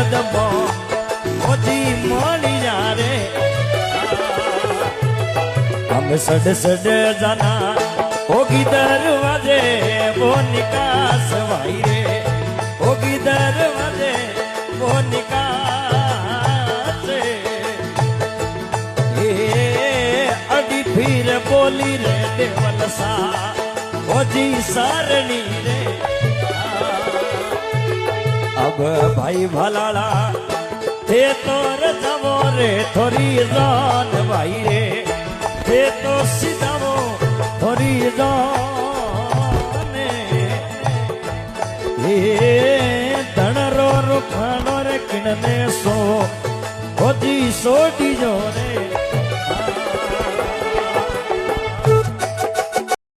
પદમો ઓજી મળી રે हम सड सड जाना होगी दरवाजे वो निकास भाई रे होगी दरवाजे वो निकास अड़ी फिर बोली रे देवल सा ओजी सारणी रे अब भाई भलाला ते तोर जवो रे थोड़ी जान भाई रे ते तो सीधाओ थोड़ी जाने धनरो रुखानो रे किणने सो खोजी सोटी जो रे